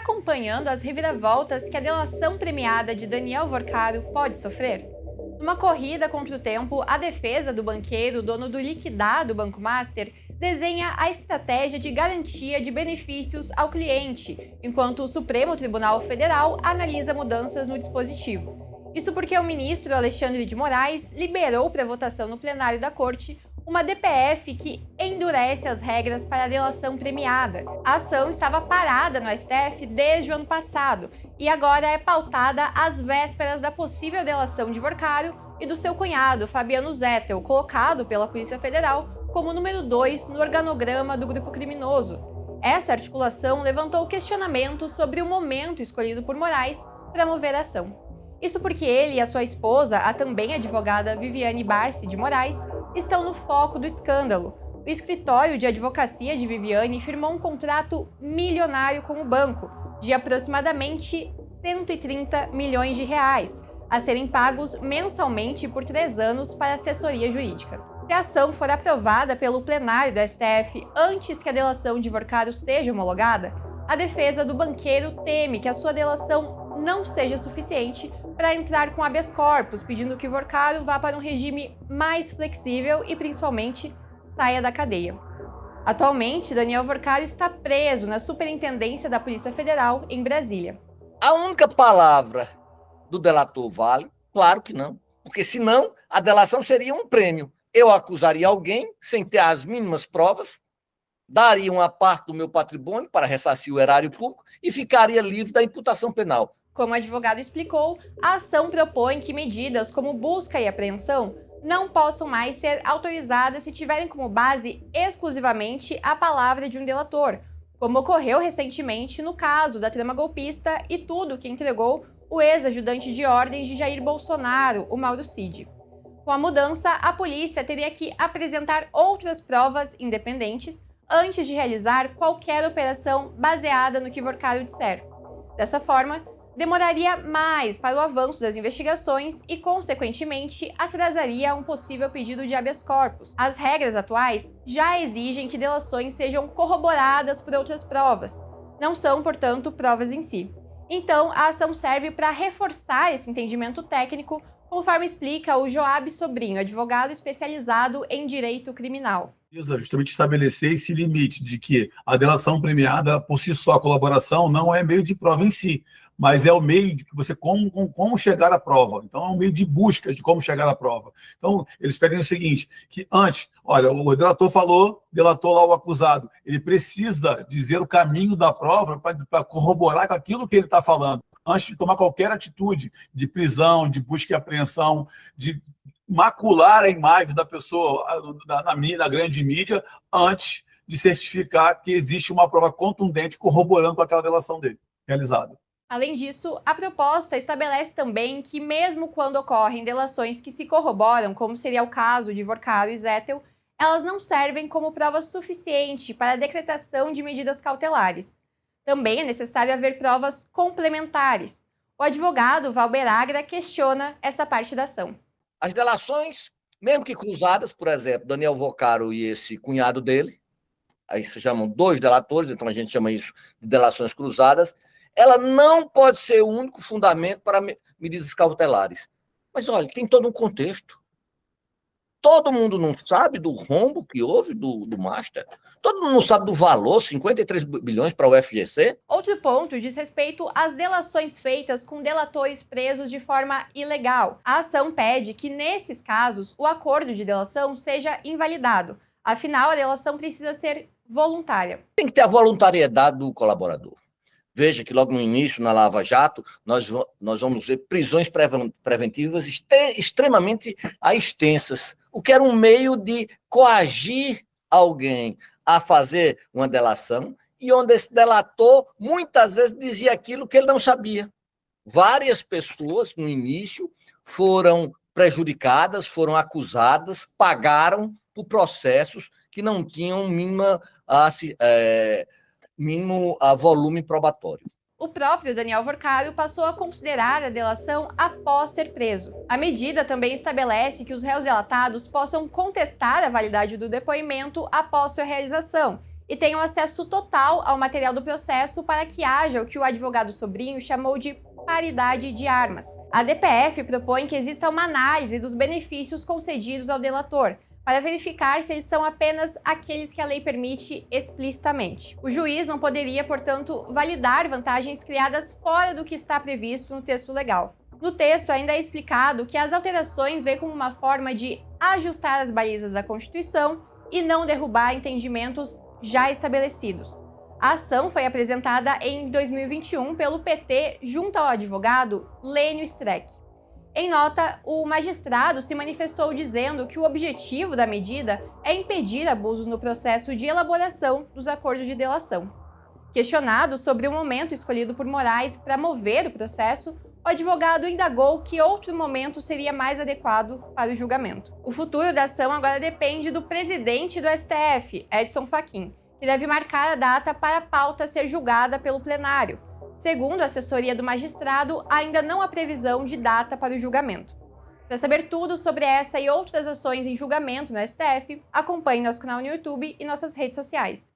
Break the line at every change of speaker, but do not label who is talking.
acompanhando as reviravoltas que a delação premiada de Daniel Vorcaro pode sofrer? Numa corrida contra o tempo, a defesa do banqueiro, dono do liquidado Banco Master, desenha a estratégia de garantia de benefícios ao cliente, enquanto o Supremo Tribunal Federal analisa mudanças no dispositivo. Isso porque o ministro Alexandre de Moraes liberou para votação no plenário da Corte uma DPF que endurece as regras para a delação premiada. A ação estava parada no STF desde o ano passado e agora é pautada às vésperas da possível delação de Vorcaro e do seu cunhado, Fabiano Zettel, colocado pela Polícia Federal como número 2 no organograma do grupo criminoso. Essa articulação levantou questionamentos sobre o momento escolhido por Moraes para mover a ação. Isso porque ele e a sua esposa, a também advogada Viviane Barsi de Moraes, estão no foco do escândalo. O escritório de advocacia de Viviane firmou um contrato milionário com o banco, de aproximadamente 130 milhões de reais, a serem pagos mensalmente por 3 anos para assessoria jurídica. Se a ação for aprovada pelo plenário do STF antes que a delação de Vorcaro seja homologada, a defesa do banqueiro teme que a sua delação não seja suficiente para entrar com habeas corpus, pedindo que Vorcaro vá para um regime mais flexível e, principalmente, saia da cadeia. Atualmente, Daniel Vorcaro está preso na Superintendência da Polícia Federal, em Brasília.
A única palavra do delator vale? Claro que não, porque senão a delação seria um prêmio. Eu acusaria alguém sem ter as mínimas provas, daria uma parte do meu patrimônio para ressarcir o erário público e ficaria livre da imputação penal.
Como o advogado explicou, a ação propõe que medidas como busca e apreensão não possam mais ser autorizadas se tiverem como base exclusivamente a palavra de um delator, como ocorreu recentemente no caso da trama golpista e tudo que entregou o ex-ajudante de ordens de Jair Bolsonaro, o Mauro Cid. Com a mudança, a polícia teria que apresentar outras provas independentes antes de realizar qualquer operação baseada no que Vorcaro disser. Dessa forma, demoraria mais para o avanço das investigações e, consequentemente, atrasaria um possível pedido de habeas corpus. As regras atuais já exigem que delações sejam corroboradas por outras provas. Não são, portanto, provas em si. Então, a ação serve para reforçar esse entendimento técnico, conforme explica o Joab Sobrinho, advogado especializado em direito criminal.
Justamente estabelecer esse limite de que a delação premiada, por si só, a colaboração, não é meio de prova em si, mas é o meio de que você como chegar à prova. Então, é um meio de busca de como chegar à prova. Então, eles pedem o seguinte, que antes, olha, o delator falou, delatou lá o acusado, ele precisa dizer o caminho da prova para corroborar com aquilo que ele está falando, antes de tomar qualquer atitude de prisão, de busca e apreensão, de macular a imagem da pessoa na grande mídia, antes de certificar que existe uma prova contundente corroborando com aquela delação dele, realizada.
Além disso, a proposta estabelece também que, mesmo quando ocorrem delações que se corroboram, como seria o caso de Vorcaro e Zettel, elas não servem como prova suficiente para a decretação de medidas cautelares. Também é necessário haver provas complementares. O advogado Valber Agra questiona essa parte da ação.
As delações, mesmo que cruzadas, por exemplo, Daniel Vorcaro e esse cunhado dele, aí se chamam 2 delatores, então a gente chama isso de delações cruzadas, ela não pode ser o único fundamento para medidas cautelares. Mas, olha, tem todo um contexto. Todo mundo não sabe do rombo que houve do Master. Todo mundo não sabe do valor, 53 bilhões para o FGC.
Outro ponto diz respeito às delações feitas com delatores presos de forma ilegal. A ação pede que, nesses casos, o acordo de delação seja invalidado. Afinal, a delação precisa ser voluntária.
Tem que ter a voluntariedade do colaborador. Veja que logo no início, na Lava Jato, nós vamos ver prisões preventivas extremamente extensas, o que era um meio de coagir alguém a fazer uma delação, e onde esse delator muitas vezes dizia aquilo que ele não sabia. Várias pessoas, no início, foram prejudicadas, foram acusadas, pagaram por processos que não tinham mínimo volume probatório.
O próprio Daniel Vorcaro passou a considerar a delação após ser preso. A medida também estabelece que os réus delatados possam contestar a validade do depoimento após sua realização e tenham acesso total ao material do processo para que haja o que o advogado Sobrinho chamou de paridade de armas. A DPF propõe que exista uma análise dos benefícios concedidos ao delator, para verificar se eles são apenas aqueles que a lei permite explicitamente. O juiz não poderia, portanto, validar vantagens criadas fora do que está previsto no texto legal. No texto ainda é explicado que as alterações vêm como uma forma de ajustar as balizas da Constituição e não derrubar entendimentos já estabelecidos. A ação foi apresentada em 2021 pelo PT junto ao advogado Lênio Streck. Em nota, o magistrado se manifestou dizendo que o objetivo da medida é impedir abusos no processo de elaboração dos acordos de delação. Questionado sobre o momento escolhido por Moraes para mover o processo, o advogado indagou que outro momento seria mais adequado para o julgamento. O futuro da ação agora depende do presidente do STF, Edson Fachin, que deve marcar a data para a pauta ser julgada pelo plenário. Segundo a assessoria do magistrado, ainda não há previsão de data para o julgamento. Para saber tudo sobre essa e outras ações em julgamento no STF, acompanhe nosso canal no YouTube e nossas redes sociais.